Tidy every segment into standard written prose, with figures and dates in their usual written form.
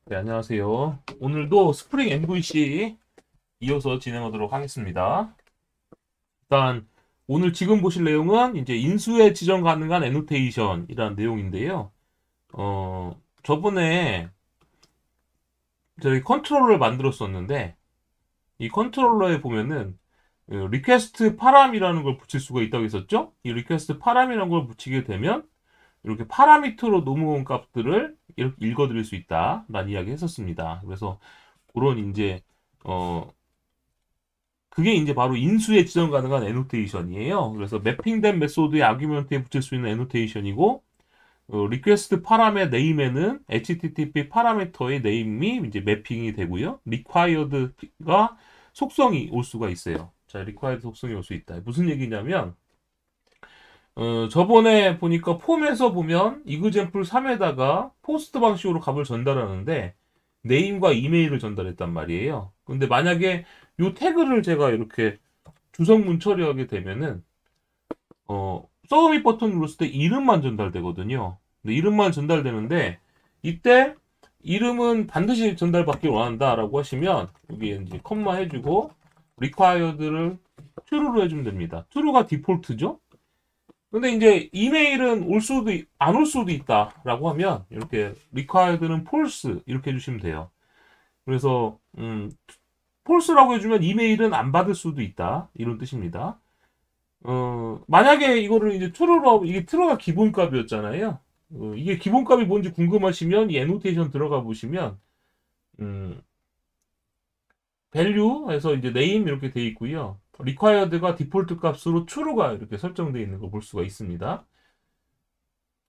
네, 안녕하세요. 오늘도 스프링 MVC 이어서 진행하도록 하겠습니다. 일단 오늘 지금 보실 내용은 이제 인수에 지정 가능한 애노테이션이라는 내용인데요. 저번에 저희 컨트롤러를 만들었었는데 이 컨트롤러에 보면은 리퀘스트 파람이라는 걸 붙일 수가 있다고 했었죠? 이 리퀘스트 파람이라는 걸 붙이게 되면 이렇게 파라미터로 넘어온 값들을 이렇게 읽어드릴 수 있다라는 이야기 했었습니다. 그래서 그런 이제 어 그게 이제 바로 인수에 지정 가능한 애노테이션이에요. 그래서 매핑된 메소드의 아규먼트에 붙일 수 있는 애노테이션이고, 리퀘스트 파라의 네임에는 HTTP 파라미터의 네임이 이제 매핑이 되고요. required가 속성이 올 수가 있어요. 자, required 속성이 올 수 있다. 무슨 얘기냐면, 저번에 보니까 폼에서 보면 이그젠플 3에다가 포스트 방식으로 값을 전달하는데, 네임과 이메일을 전달했단 말이에요. 근데 만약에 요 태그를 제가 이렇게 주성문 처리하게 되면은 서브밋 버튼 눌렀을 때 이름만 전달되거든요. 근데 이름만 전달되는데 이때 이름은 반드시 전달받길 원한다라고 하시면 여기 이제 컴마 해주고 required를 true로 해주면 됩니다. true가 디폴트죠. 근데 이제 이메일은 올 수도 안 올 수도 있다라고 하면 이렇게 required는 false 이렇게 해주시면 돼요. 그래서 폴스라고 해주면 이메일은 안 받을 수도 있다. 이런 뜻입니다. 만약에 이거를 이제 true로, 이게 true가 기본값이었잖아요. 이게 기본값이 뭔지 궁금하시면 이 애노테이션 들어가 보시면, 음, value에서 이제 name 이렇게 돼 있고요. required가 디폴트 값으로 true가 이렇게 설정되어 있는 걸 볼 수가 있습니다.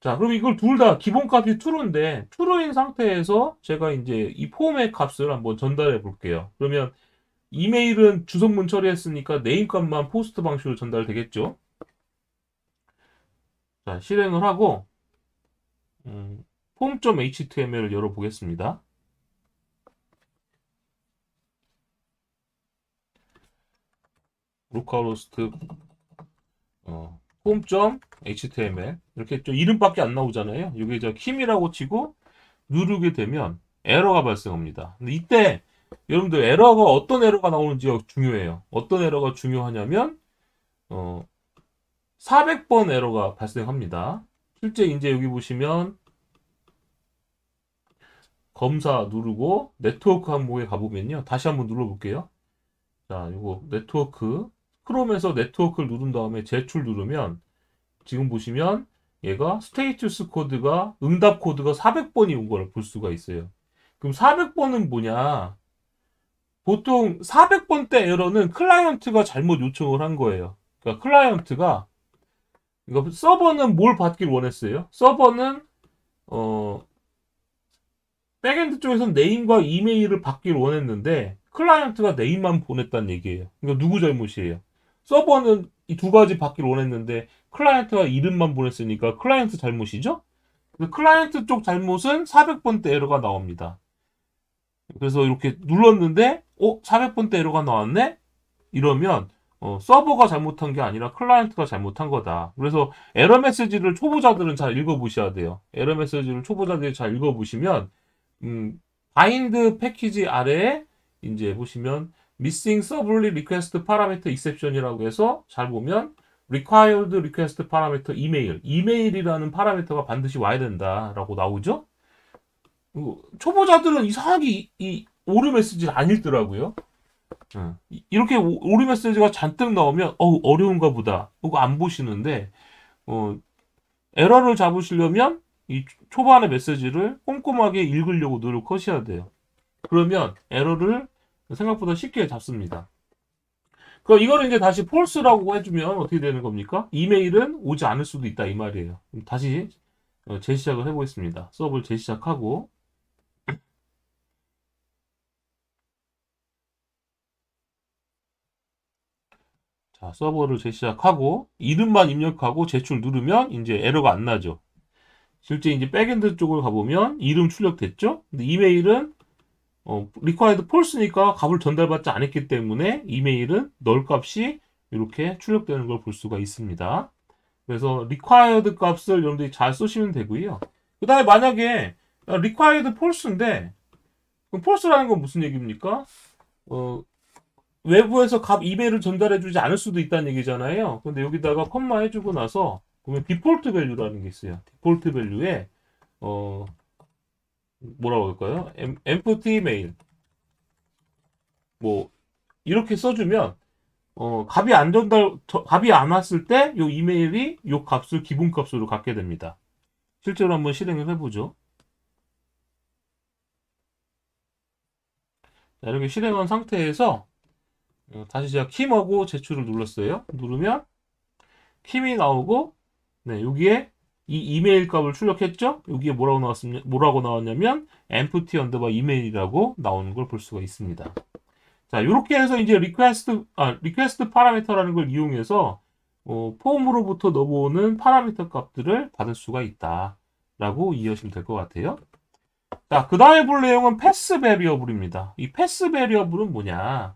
자, 그럼 이걸 둘 다 기본값이 true인데, true인 상태에서 제가 이제 이 폼의 값을 한번 전달해 볼게요. 그러면 이메일은 주소문 처리했으니까 네임 값만 포스트 방식으로 전달되겠죠. 자, 실행을 하고 폼.html을 열어보겠습니다. 로컬호스트 폼.html 이렇게 좀 이름밖에 안 나오잖아요. 이게 저 킴이라고 치고 누르게 되면 에러가 발생합니다. 근데 이때 여러분들 에러가 어떤 에러가 나오는지가 중요해요. 어떤 에러가 중요하냐면 400번 에러가 발생합니다. 실제 이제 여기 보시면 검사 누르고 네트워크 항목에 가보면요. 다시 한번 눌러볼게요. 자, 이거 네트워크 크롬에서 네트워크를 누른 다음에 제출 누르면 지금 보시면 얘가 스테이투스 코드가 응답 코드가 400번이 온 걸 볼 수가 있어요. 그럼 400번은 뭐냐? 보통 400번 대 에러는 클라이언트가 잘못 요청을 한 거예요. 그러니까 클라이언트가 이거 서버는 뭘 받길 원했어요? 서버는 어 백엔드 쪽에서는 네임과 이메일을 받길 원했는데 클라이언트가 네임만 보냈다는 얘기예요. 그러니까 누구 잘못이에요? 서버는 이 두 가지 받길 원했는데 클라이언트가 이름만 보냈으니까 클라이언트 잘못이죠? 클라이언트 쪽 잘못은 400번대 에러가 나옵니다. 그래서 이렇게 눌렀는데 400번대 에러가 나왔네? 이러면 서버가 잘못한 게 아니라 클라이언트가 잘못한 거다. 그래서 에러 메시지를 초보자들은 잘 읽어보셔야 돼요. 에러 메시지를 초보자들이 잘 읽어보시면 바인드 패키지 아래에 이제 보시면 missing sublet request parameter exception이라고 해서 잘 보면 required request parameter 이메일이라는 파라미터가 반드시 와야 된다라고 나오죠. 초보자들은 이상하게 이 오류 메시지를 안 읽더라고요. 이렇게 오류 메시지가 잔뜩 나오면 어려운가 보다. 이거 안 보시는데 에러를 잡으시려면 이 초반의 메시지를 꼼꼼하게 읽으려고 노력하셔야 돼요. 그러면 에러를 생각보다 쉽게 잡습니다. 그럼 이거를 이제 다시 폴스라고 해주면 어떻게 되는 겁니까? 이메일은 오지 않을 수도 있다 이 말이에요. 다시 재시작을 해보겠습니다. 수업을 재시작하고 자 서버를 재시작하고 이름만 입력하고 제출 누르면 이제 에러가 안 나죠. 실제 이제 백엔드 쪽을 가보면 이름 출력됐죠? 근데 이메일은 required false니까 값을 전달받지 않았기 때문에 이메일은 null 값이 이렇게 출력되는 걸 볼 수가 있습니다. 그래서 required 값을 여러분들이 잘 쓰시면 되고요. 그 다음에 만약에 required false인데 그럼 false라는 건 무슨 얘기입니까? 외부에서 이메일을 전달해주지 않을 수도 있다는 얘기잖아요. 근데 여기다가 컴마 해주고 나서 보면 디폴트 밸류라는 게 있어요. 디폴트 밸류에 뭐라고 할까요? empty mail 뭐 이렇게 써주면 값이 안 왔을 때 요 이메일이 요 값을 기본 값으로 갖게 됩니다. 실제로 한번 실행을 해보죠. 자, 이렇게 실행한 상태에서 다시 제가 킴하고 제출을 눌렀어요. 누르면 킴이 나오고 네, 여기에 이 이메일 값을 출력했죠? 여기에 뭐라고 나왔냐면 empty underbar email이라고 나오는 걸 볼 수가 있습니다. 자, 이렇게 해서 이제 리퀘스트 파라미터라는 걸 이용해서 폼으로부터 넘어오는 파라미터 값들을 받을 수가 있다라고 이해하시면 될 것 같아요. 자, 그 다음에 볼 내용은 패스 베리어블입니다. 이 패스 베리어블은 뭐냐?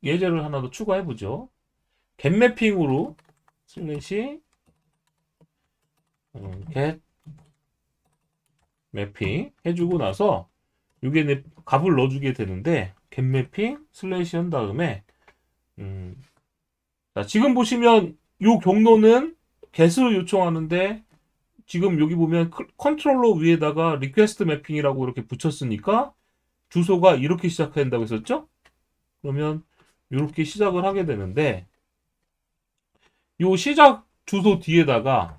예제를 하나 더 추가해보죠. get매핑으로 슬래시 get 매핑 해주고 나서 이게 내 값을 넣어주게 되는데 get매핑 슬래시 한 다음에 자, 지금 보시면 이 경로는 get을 요청하는데 지금 여기 보면 컨트롤러 위에다가 리퀘스트 매핑이라고 이렇게 붙였으니까 주소가 이렇게 시작한다고 했었죠? 그러면 이렇게 시작을 하게 되는데 이 시작 주소 뒤에다가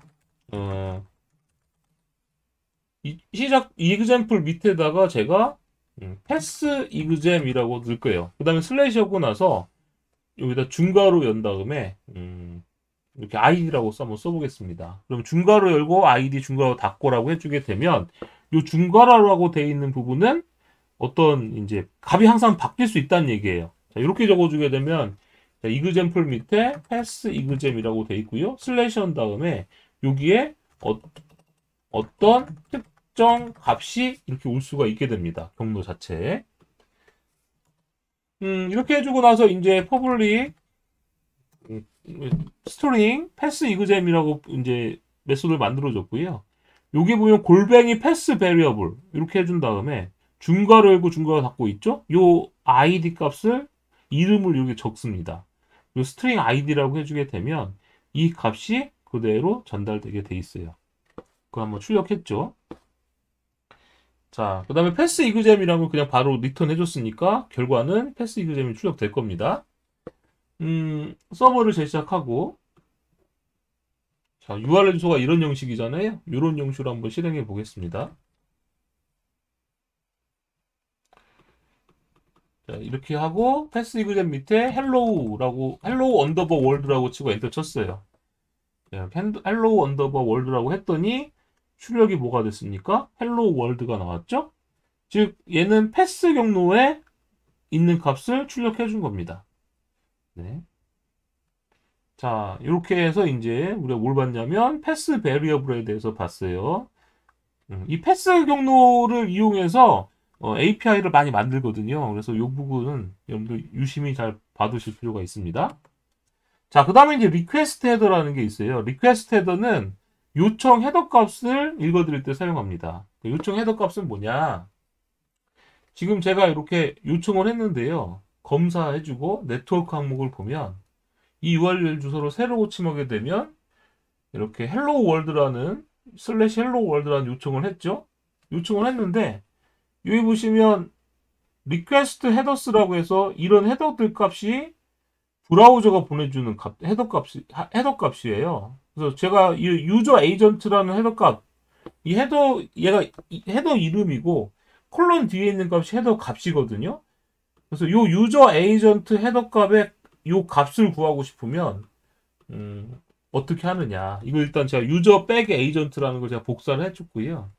시작 example 밑에다가 제가 패스 exam이라고 넣을 거예요. 그 다음에 슬래시 하고 나서 여기다 중괄호 연 다음에 이렇게 id라고 한번 써보겠습니다. 그럼 중괄호 열고 id 중괄호 닫고라고 해주게 되면 이 중괄호라고 되어 있는 부분은 어떤 이제 값이 항상 바뀔 수 있다는 얘기예요. 자, 이렇게 적어주게 되면 example 밑에 pass exam이라고 되어 있고요. 슬래시 한 다음에 여기에 어떤 특정 값이 이렇게 올 수가 있게 됩니다. 경로 자체에. 이렇게 해주고 나서 이제 public string pass exam이라고 이제 메소드를 만들어줬고요. 여기 보면 골뱅이 pass variable 이렇게 해준 다음에 중괄호 열고 중괄호 닫고 있죠? 요 id 값을 이름을 이렇게 적습니다. 요 string id라고 해주게 되면 이 값이 그대로 전달되게 돼 있어요. 그거 한번 출력했죠. 자, 그 다음에 패스 exam이라는 걸 그냥 바로 리턴 해줬으니까 결과는 패스 exam이 출력될 겁니다. 서버를 재시작하고 자, URL 주소가 이런 형식이잖아요. 이런 형식으로 한번 실행해 보겠습니다. 자, 이렇게 하고 패스 exam 밑에 hello 언더버 월드라고 치고 엔터 쳤어요. hello 언더버 월드라고 했더니 출력이 뭐가 됐습니까? hello 월드가 나왔죠? 즉 얘는 패스 경로에 있는 값을 출력해 준 겁니다. 네. 자, 이렇게 해서 이제 우리가 뭘 봤냐면 패스 베리어블에 대해서 봤어요. 이 패스 경로를 이용해서 API를 많이 만들거든요. 그래서 이 부분은 여러분들 유심히 잘 봐두실 필요가 있습니다. 자, 그 다음에 이제 리퀘스트 헤더라는 게 있어요. 리퀘스트 헤더는 요청 헤더 값을 읽어드릴 때 사용합니다. 요청 헤더 값은 뭐냐? 지금 제가 이렇게 요청을 했는데요. 검사해주고 네트워크 항목을 보면 이 URL 주소로 새로 고침하게 되면 이렇게 hello world라는 슬래시 hello world라는 요청을 했죠. 요청을 했는데 여기 보시면 request headers라고 해서 이런 헤더들 값이 브라우저가 보내주는 헤더 값이에요. 그래서 제가 이 유저 에이전트라는 헤더 값, 얘가 헤더 이름이고 콜론 뒤에 있는 값이 헤더 값이거든요. 그래서 요 유저 에이전트 헤더 값의 요 값을 구하고 싶으면 어떻게 하느냐? 이거 일단 제가 유저 백 에이전트라는 걸 제가 복사를 해줬고요.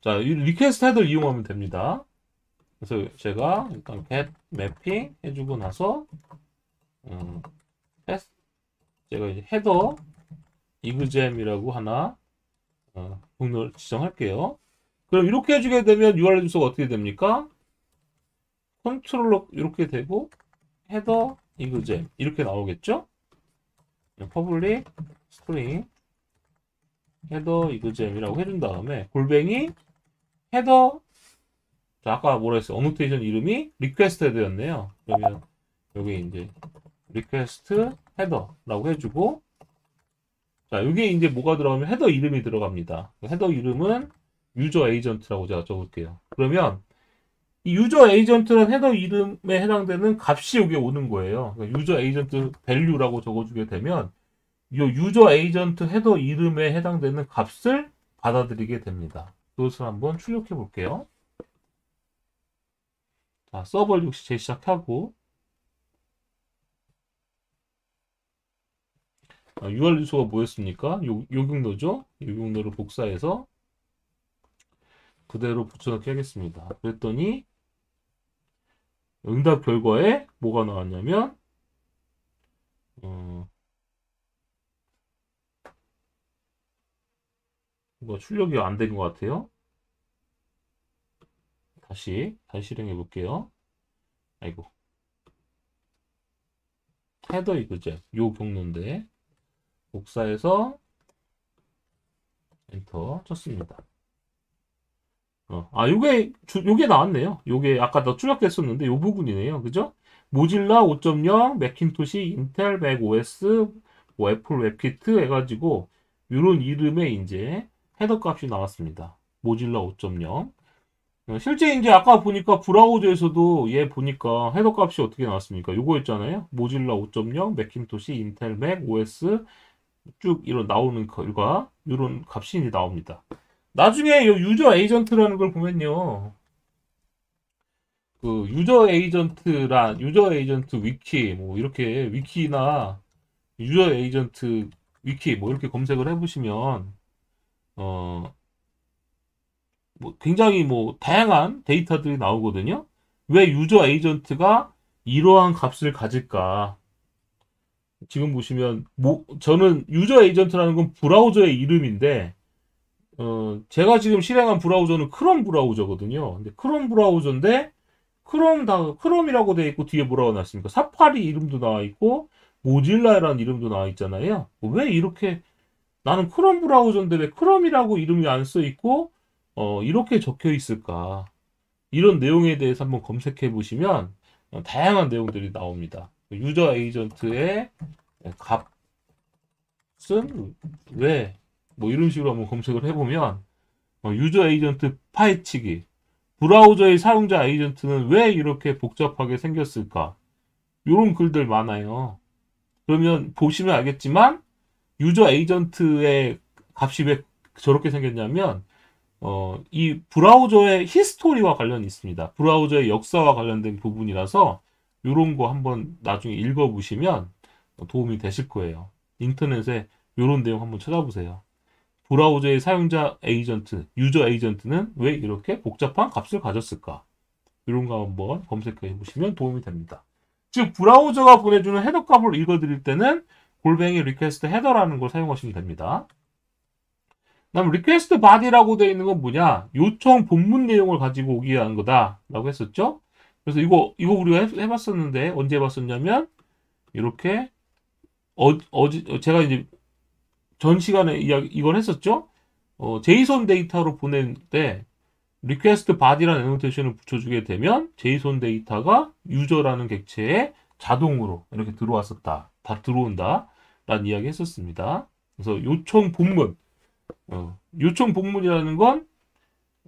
자, 이 리퀘스트 헤더를 이용하면 됩니다. 그래서 제가 일단 get mapping 해주고 나서 제가 이제 헤더 exam이라고 하나 경로를 지정할게요. 그럼 이렇게 해주게 되면 URL 주소가 어떻게 됩니까? 컨트롤러 이렇게 되고 헤더 exam 이렇게 나오겠죠? public string 헤더 이그잼이라고 해준 다음에 골뱅이 헤더. 자, 아까 뭐라 했어요? 어노테이션 이름이 리퀘스트 헤더였네요. 그러면 여기 이제 리퀘스트 헤더라고 해주고, 자, 여기 이제 뭐가 들어가면 헤더 이름이 들어갑니다. 헤더 이름은 유저 에이전트라고 제가 적을게요. 그러면 이 유저 에이전트란 헤더 이름에 해당되는 값이 여기 오는 거예요. 그러니까 유저 에이전트 밸류라고 적어주게 되면 이 유저 에이전트 헤더 이름에 해당되는 값을 받아들이게 됩니다. 그것을 한번 출력해 볼게요. 자, 서버 역시 재시작하고, UR 주소가 뭐였습니까? 요격로죠? 요격로를 복사해서 그대로 붙여넣기 하겠습니다. 그랬더니 응답 결과에 뭐가 나왔냐면, 뭐 출력이 안 된 것 같아요. 다시 실행해 볼게요. 아이고, 헤더 이그제 요 경로인데 복사해서 엔터 쳤습니다. 요게 나왔네요. 요게 아까 더 출력됐었는데 요 부분이네요. 그죠? 모질라 5.0, 맥킨토시, 인텔, 맥 OS, 뭐 애플 웹키트 해가지고 요런 이름의 이제 헤더 값이 나왔습니다. 모질라 5.0. 실제 이제 아까 보니까 브라우저에서도 얘 보니까 헤더 값이 어떻게 나왔습니까? 요거였잖아요. 모질라 5.0, 맥킨토시, 인텔, 맥 OS 쭉 이런 나오는 결과 이런 값이 이제 나옵니다. 나중에 이 유저 에이전트라는 걸 보면요. 그 유저 에이전트 위키 뭐 이렇게 위키나 유저 에이전트 위키 뭐 이렇게 검색을 해보시면 어 뭐 굉장히 뭐 다양한 데이터들이 나오거든요. 왜 유저 에이전트가 이러한 값을 가질까? 지금 보시면 저는 유저 에이전트라는 건 브라우저의 이름인데 제가 지금 실행한 브라우저는 크롬 브라우저거든요. 근데 크롬 브라우저인데 크롬이라고 되어 있고 뒤에 뭐라고 나왔습니까? 사파리 이름도 나와 있고 모질라라는 이름도 나와 있잖아요. 왜 이렇게 나는 크롬 브라우저인데 왜 크롬이라고 이름이 안 써 있고 이렇게 적혀 있을까? 이런 내용에 대해서 한번 검색해 보시면 다양한 내용들이 나옵니다. 유저 에이전트의 값은 왜? 뭐 이런 식으로 한번 검색을 해보면 유저 에이전트 파헤치기, 브라우저의 사용자 에이전트는 왜 이렇게 복잡하게 생겼을까? 이런 글들 많아요. 그러면 보시면 알겠지만 유저 에이전트의 값이 왜 저렇게 생겼냐면 이 브라우저의 히스토리와 관련이 있습니다. 브라우저의 역사와 관련된 부분이라서 이런 거 한번 나중에 읽어보시면 도움이 되실 거예요. 인터넷에 이런 내용 한번 찾아보세요. 브라우저의 사용자 에이전트, 유저 에이전트는 왜 이렇게 복잡한 값을 가졌을까? 이런 거 한번 검색해 보시면 도움이 됩니다. 즉 브라우저가 보내주는 헤더 값을 읽어드릴 때는 골뱅이 리퀘스트 헤더라는 걸 사용하시면 됩니다. 그다음 리퀘스트 바디라고 되어 있는 건 뭐냐? 요청 본문 내용을 가지고 오기 위한 거다라고 했었죠. 그래서 이거 우리가 해봤었는데 언제 해봤었냐면 이렇게 제가 이제 전 시간에 이걸 했었죠. 제이손 데이터로 보낼 때 리퀘스트 바디라는 애노테이션을 붙여주게 되면 제이손 데이터가 유저라는 객체에 자동으로 이렇게 들어왔었다. 다 들어온다. 라는 이야기 했었습니다. 그래서 요청 본문이라는 건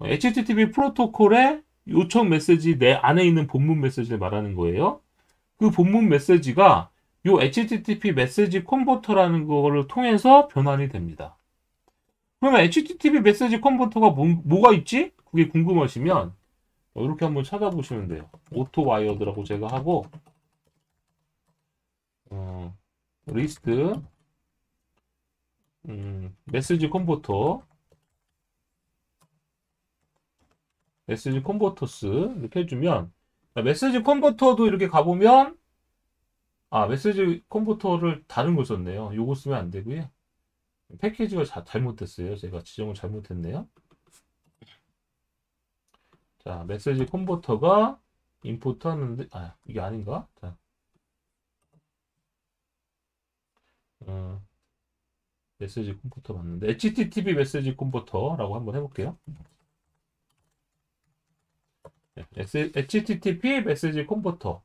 HTTP 프로토콜의 요청 메시지 내 안에 있는 본문 메시지를 말하는 거예요. 그 본문 메시지가 요 HTTP 메시지 컨버터라는 거를 통해서 변환이 됩니다. 그러면 HTTP 메시지 컨버터가 뭐가 있지? 그게 궁금하시면 이렇게 한번 찾아보시면 돼요. 오토와이어드라고 제가 하고 리스트 메시지 컨버터스 이렇게 해주면 메시지 컨버터도 이렇게 가보면 메시지 컨버터를 다른 걸 썼네요. 요거 쓰면 안 되고요. 패키지가 잘못됐어요. 제가 지정을 잘못했네요. 자, 메시지 컨버터가 임포트 하는데 이게 아닌가? 자, 메시지 컴포터 맞는데 HTTP 메시지 컴포터라고 한번 해볼게요. HTTP 메시지 컴포터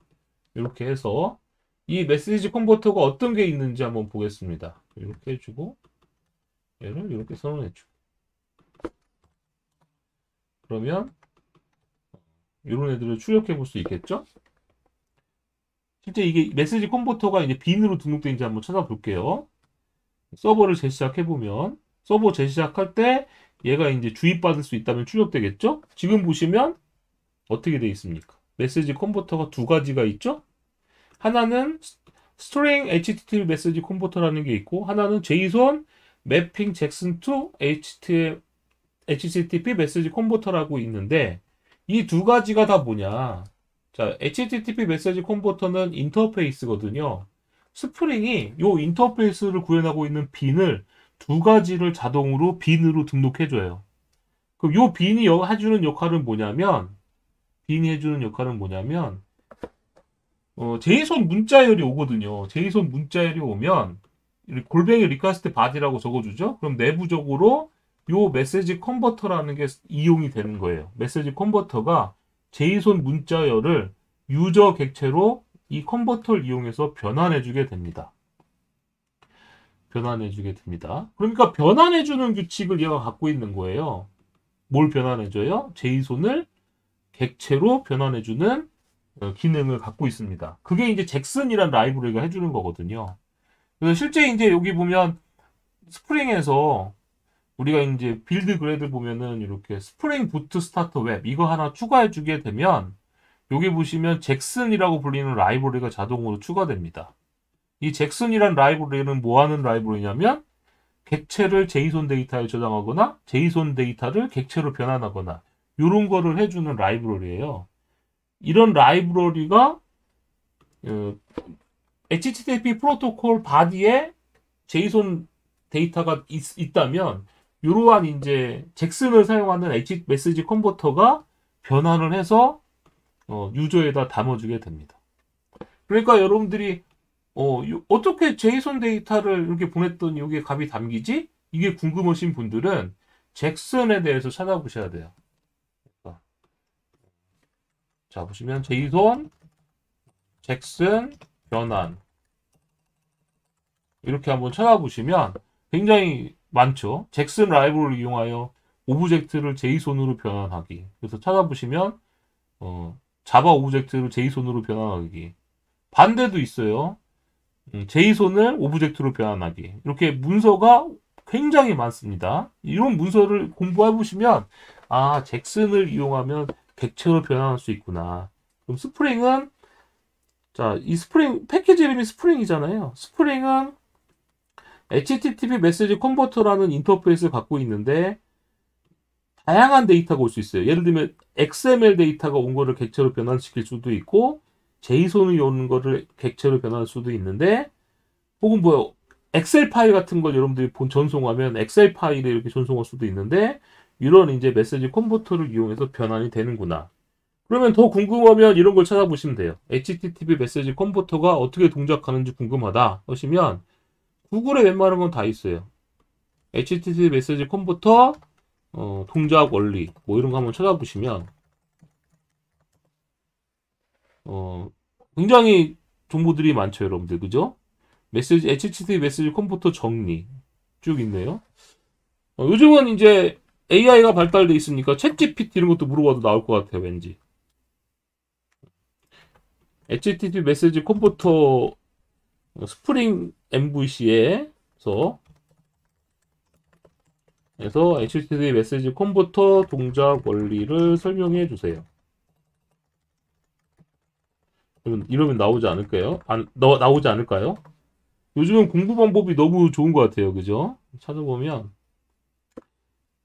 이렇게 해서 이 메시지 컴포터가 어떤 게 있는지 한번 보겠습니다. 이렇게 해주고 얘를 이렇게 선언해주고 그러면 이런 애들을 출력해 볼 수 있겠죠? 실제 이게 메시지 컴포터가 이제 빈으로 등록된지 한번 찾아볼게요. 서버를 재시작해 보면 서버 재시작할 때 얘가 이제 주입받을 수 있다면 출력되겠죠? 지금 보시면 어떻게 되어 있습니까? 메시지 컨버터가 두 가지가 있죠? 하나는 string HTTP 메시지 컨버터라는 게 있고 하나는 JSON mapping Jackson to HTTP 메시지 컨버터라고 있는데 이 두 가지가 다 뭐냐? 자, HTTP 메시지 컨버터는 인터페이스거든요. 스프링이 이 인터페이스를 구현하고 있는 빈을 두 가지를 자동으로 빈으로 등록해줘요. 그럼 이 빈이 해주는 역할은 뭐냐면 제이손 문자열이 오거든요. 제이손 문자열이 오면 골뱅이 리퀘스트 바디라고 적어주죠. 그럼 내부적으로 요 메시지 컨버터라는 게 이용이 되는 거예요. 메시지 컨버터가 제이손 문자열을 유저 객체로 이 컨버터를 이용해서 변환해주게 됩니다. 그러니까 변환해주는 규칙을 얘가 갖고 있는 거예요. 뭘 변환해줘요? 제이손을 객체로 변환해주는 기능을 갖고 있습니다. 그게 이제 잭슨이란 라이브러리가 해주는 거거든요. 그래서 실제 이제 여기 보면 스프링에서 우리가 이제 빌드 그래드 보면은 이렇게 스프링 부트 스타터 웹 이거 하나 추가해주게 되면 여기 보시면 잭슨이라고 불리는 라이브러리가 자동으로 추가됩니다. 이 잭슨이란 라이브러리는 뭐 하는 라이브러리냐면 객체를 제이손 데이터에 저장하거나 제이손 데이터를 객체로 변환하거나 이런 거를 해주는 라이브러리예요. 이런 라이브러리가 HTTP 프로토콜 바디에 제이손 데이터가 있다면 이러한 이제 잭슨을 사용하는 메시지 컨버터가 변환을 해서 유저에다 담아주게 됩니다. 그러니까 여러분들이 어떻게 제이손 데이터를 이렇게 보냈더니 여기에 값이 담기지? 이게 궁금하신 분들은 잭슨에 대해서 찾아보셔야 돼요. 자, 보시면 제이손, 잭슨, 변환 이렇게 한번 찾아보시면 굉장히 많죠. 잭슨 라이브러리를 이용하여 오브젝트를 제이손으로 변환하기. 그래서 찾아보시면 자바 오브젝트를 제이손으로 변환하기. 반대도 있어요. 제이손을 오브젝트로 변환하기. 이렇게 문서가 굉장히 많습니다. 이런 문서를 공부해 보시면 아, 잭슨을 이용하면 객체로 변환할 수 있구나. 그럼 스프링은 자, 이 스프링 패키지 이름이 스프링이잖아요. 스프링은 HTTP 메시지 컨버터라는 인터페이스를 갖고 있는데 다양한 데이터가 올 수 있어요. 예를 들면 XML 데이터가 온 거를 객체로 변환시킬 수도 있고 제이손이 오는 거를 객체로 변환할 수도 있는데 혹은 뭐 엑셀 파일 같은 걸 여러분들이 전송하면 엑셀 파일에 이렇게 전송할 수도 있는데 이런 이제 메시지 컨버터를 이용해서 변환이 되는구나. 그러면 더 궁금하면 이런 걸 찾아보시면 돼요. HTTP 메시지 컨버터가 어떻게 동작하는지 궁금하다 하시면 구글에 웬만한 건 다 있어요. HTTP 메시지 컨버터 동작 원리 뭐 이런 거 한번 찾아보시면 굉장히 정보들이 많죠, 여러분들. 그죠? HTTP 메시지 컨버터 정리 쭉 있네요. 요즘은 이제 AI가 발달돼 있으니까 챗 GPT 이런 것도 물어봐도 나올 것 같아요, 왠지. HTTP 메시지 컨버터 스프링 MVC에서 HTTP 메시지 컨버터 동작 원리를 설명해 주세요. 이러면 나오지 않을까요? 나오지 않을까요? 요즘은 공부 방법이 너무 좋은 것 같아요. 그죠? 찾아보면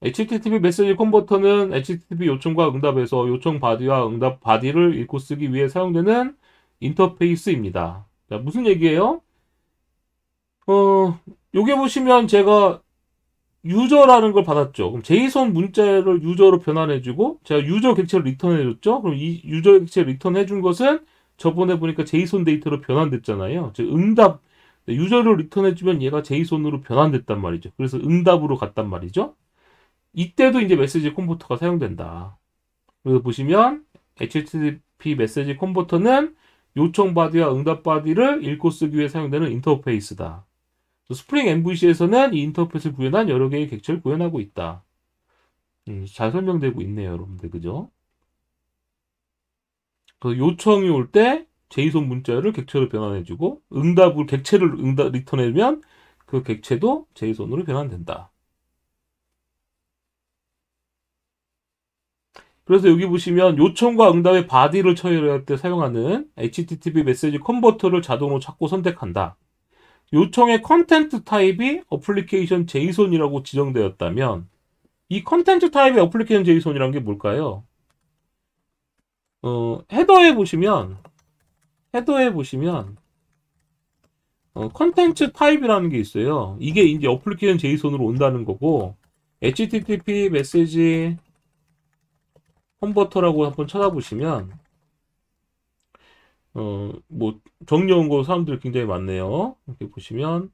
HTTP 메시지 컨버터는 HTTP 요청과 응답에서 요청 바디와 응답 바디를 읽고 쓰기 위해 사용되는 인터페이스입니다. 자, 무슨 얘기예요? 요게 보시면 제가 유저라는 걸 받았죠. 그럼 제이손 문자를 유저로 변환해주고 제가 유저 객체를 리턴해줬죠. 그럼 이 유저 객체를 리턴해준 것은 저번에 보니까 제이손 데이터로 변환됐잖아요. 즉 응답 유저를 리턴해주면 얘가 제이손으로 변환됐단 말이죠. 그래서 응답으로 갔단 말이죠. 이때도 이제 메시지 컨버터가 사용된다. 그래서 보시면 HTTP 메시지 컨버터는 요청 바디와 응답 바디를 읽고 쓰기 위해 사용되는 인터페이스다. 스프링 MVC에서는 이 인터페이스를 구현한 여러 개의 객체를 구현하고 있다. 잘 설명되고 있네요, 여러분들. 그죠? 그 요청이 올 때 제이손 문자를 객체로 변환해주고 응답을 객체를 리턴해주면 그 객체도 제이손으로 변환된다. 그래서 여기 보시면 요청과 응답의 바디를 처리할 때 사용하는 HTTP 메시지 컨버터를 자동으로 찾고 선택한다. 요청의 컨텐트 타입이 어플리케이션 제이손이라고 지정되었다면 이 컨텐트 타입의 어플리케이션 제이손이라는 게 뭘까요? 헤더에 보시면 컨텐츠 타입이라는 게 있어요. 이게 이제 어플리케이션 제이손으로 온다는 거고 HTTP 메시지 컨버터라고 한번 찾아보시면 뭐 정리한 거 사람들 굉장히 많네요. 이렇게 보시면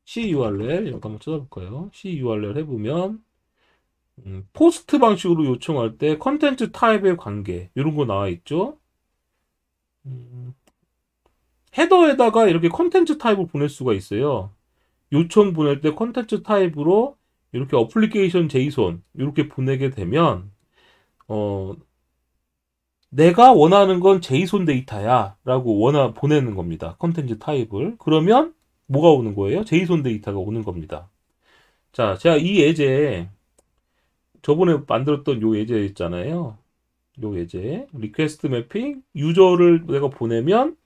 CURL 이렇게 한번 찾아볼까요? CURL 해보면 포스트 방식으로 요청할 때 컨텐츠 타입의 관계 이런 거 나와 있죠. 헤더에다가 이렇게 컨텐츠 타입을 보낼 수가 있어요. 요청 보낼 때 컨텐츠 타입으로 이렇게 어플리케이션 제이손 이렇게 보내게 되면 내가 원하는 건 제이손 데이터야 라고 보내는 겁니다. 컨텐츠 타입을. 그러면 뭐가 오는 거예요? 제이손 데이터가 오는 겁니다. 자, 제가 이 예제 저번에 만들었던 요 예제 있잖아요. 요 예제 리퀘스트 매핑 유저를 내가 보내면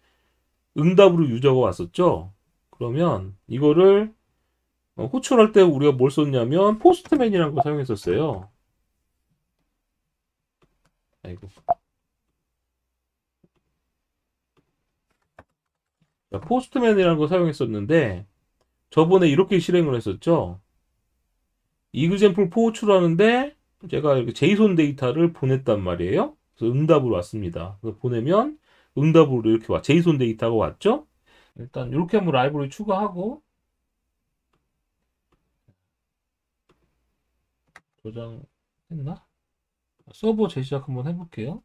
응답으로 유저가 왔었죠. 그러면 이거를 호출할 때 우리가 뭘 썼냐면 포스트맨이라는 걸 사용했었어요. 아이고. 포스트맨이라는 걸 사용했었는데 저번에 이렇게 실행을 했었죠. 이그젠플 포호출하는데 제가 이렇게 제이손 데이터를 보냈단 말이에요. 그래서 응답으로 왔습니다. 그래서 보내면 응답으로 이렇게 제이손 데이터가 왔죠. 일단 이렇게 한번 라이브러리 추가하고 저장했나? 서버 재시작 한번 해볼게요.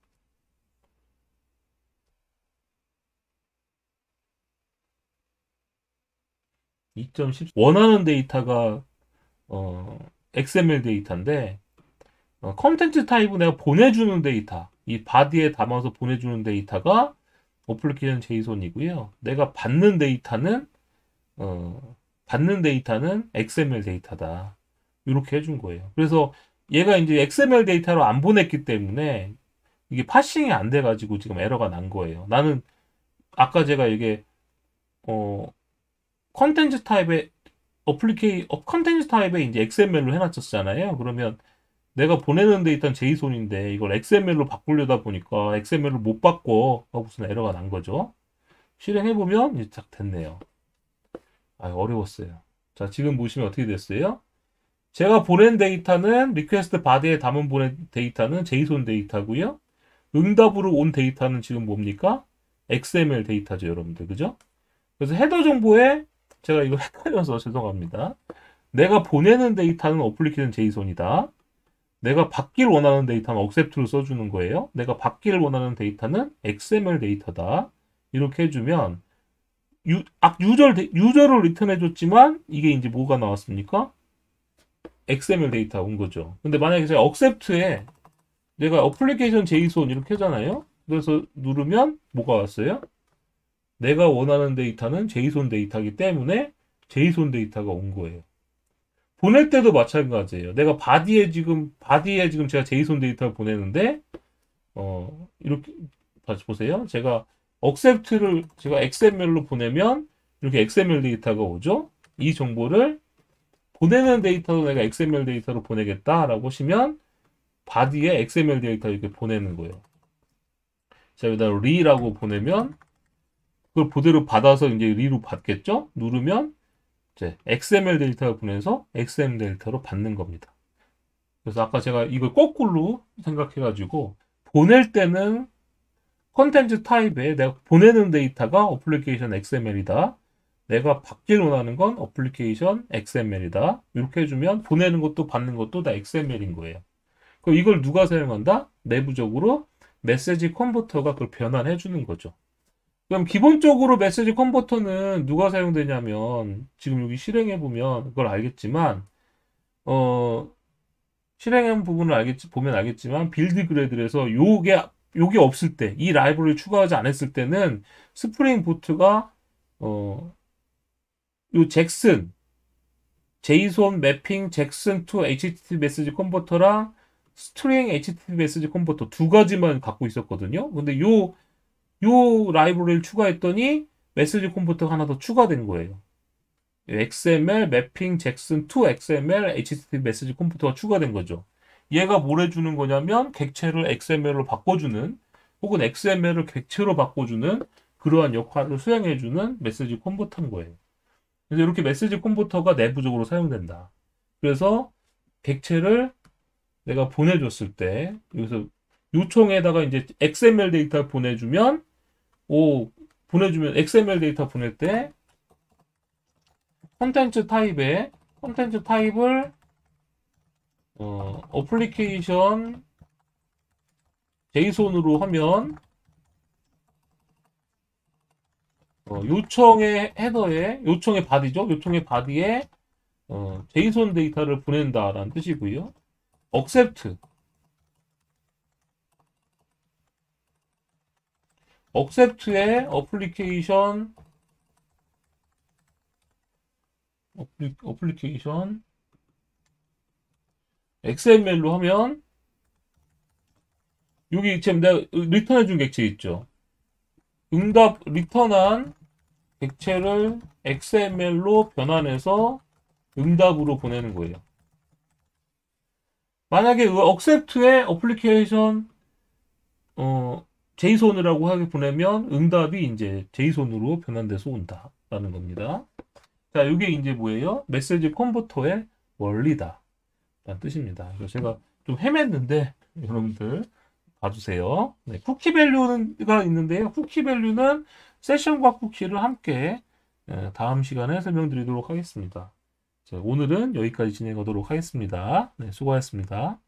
2.10 원하는 데이터가 XML 데이터인데 컨텐츠 타입은 내가 보내주는 데이터 이 바디에 담아서 보내주는 데이터가 어플리케이션 제이손이고요. 내가 받는 데이터는 XML 데이터다. 이렇게 해준 거예요. 그래서 얘가 이제 XML 데이터로 안 보냈기 때문에 이게 파싱이 안 돼가지고 지금 에러가 난 거예요. 나는 아까 제가 이게 컨텐츠 타입의 컨텐츠 타입에 이제 XML로 해놨었잖아요. 그러면 내가 보내는 데이터는 제이손인데 이걸 XML로 바꾸려다 보니까 XML을 못 바꿔 무슨 에러가 난 거죠. 실행해보면 이제 딱 됐네요. 어려웠어요. 자, 지금 보시면 어떻게 됐어요? 제가 보낸 데이터는 리퀘스트 바디에 담은 보낸 데이터는 제이손 데이터고요. 응답으로 온 데이터는 지금 뭡니까? XML 데이터죠, 여러분들. 그죠? 그래서 헤더 정보에 제가 이거 헷갈려서 죄송합니다. 내가 보내는 데이터는 어플리케이션 제이손이다. 내가 받기를 원하는 데이터는 accept를 써주는 거예요. 내가 받기를 원하는 데이터는 XML 데이터다. 이렇게 해주면 유저를 리턴해줬지만 이게 이제 뭐가 나왔습니까? XML 데이터 온 거죠. 근데 만약에 제가 accept에 내가 어플리케이션 제이손 이렇게 하잖아요. 그래서 누르면 뭐가 왔어요? 내가 원하는 데이터는 제이손 데이터이기 때문에 제이손 데이터가 온 거예요. 보낼 때도 마찬가지예요. 내가 바디에 지금 제가 제이손 데이터를 보내는데 이렇게 다시 보세요. 제가 accept를 제가 XML로 보내면 이렇게 XML 데이터가 오죠. 이 정보를 보내는 데이터도 내가 XML 데이터로 보내겠다라고 하시면 바디에 XML 데이터 이렇게 보내는 거예요. 자, 여기다 리라고 보내면 그걸 그대로 받아서 이제 리로 받겠죠? 누르면 이제 XML 데이터를 보내서 XML 데이터로 받는 겁니다. 그래서 아까 제가 이걸 거꾸로 생각해가지고 보낼 때는 컨텐츠 타입에 내가 보내는 데이터가 어플리케이션 XML이다. 내가 받기를 원하는 건 어플리케이션 XML이다. 이렇게 해주면 보내는 것도 받는 것도 다 XML인 거예요. 그럼 이걸 누가 사용한다? 내부적으로 메시지 컨버터가 그걸 변환해 주는 거죠. 그럼 기본적으로 메시지 컨버터는 누가 사용되냐면 지금 여기 실행해 보면 그걸 알겠지만 어 실행한 부분을 보면 알겠지만 빌드 그래드에서 요게 없을 때 이 라이브러리를 추가하지 않았을 때는 스프링 보트가 요 잭슨 제이손 매핑 잭슨 to HTTP 메시지 컨버터랑 스트링 HTTP 메시지 컨버터 두 가지만 갖고 있었거든요. 근데 요 라이브러리를 추가했더니 메시지 컨버터가 하나 더 추가된 거예요. XML 매핑 잭슨 to XML HTTP 메시지 컨버터가 추가된 거죠. 얘가 뭘 해주는 거냐면 객체를 XML로 바꿔주는 혹은 XML을 객체로 바꿔주는 그러한 역할을 수행해주는 메시지 컨버터인 거예요. 그래서 이렇게 메시지 컨버터가 내부적으로 사용된다. 그래서 객체를 내가 보내줬을 때 여기서 요청에다가 이제 XML 데이터 보내주면 XML 데이터 보낼 때 컨텐츠 타입을 어플리케이션 제이손으로 하면 요청의 헤더에 요청의 바디에 제이손 데이터를 보낸다라는 뜻이고요. accept의 어플리케이션 XML로 하면 여기 지금 내가 리턴해 준 객체 있죠. 리턴한 객체를 XML로 변환해서 응답으로 보내는 거예요. 만약에 accept의 어플리케이션 제이손이라고 하게 보내면 응답이 이제 제이손으로 변환돼서 온다라는 겁니다. 자, 이게 이제 뭐예요? 메시지 컨버터의 원리다 라는 뜻입니다. 그래서 제가 좀 헤맸는데 여러분들 봐주세요. 네, 쿠키 밸류가 있는데요. 쿠키 밸류는 세션과 쿠키를 함께 다음 시간에 설명드리도록 하겠습니다. 자, 오늘은 여기까지 진행하도록 하겠습니다. 네, 수고하셨습니다.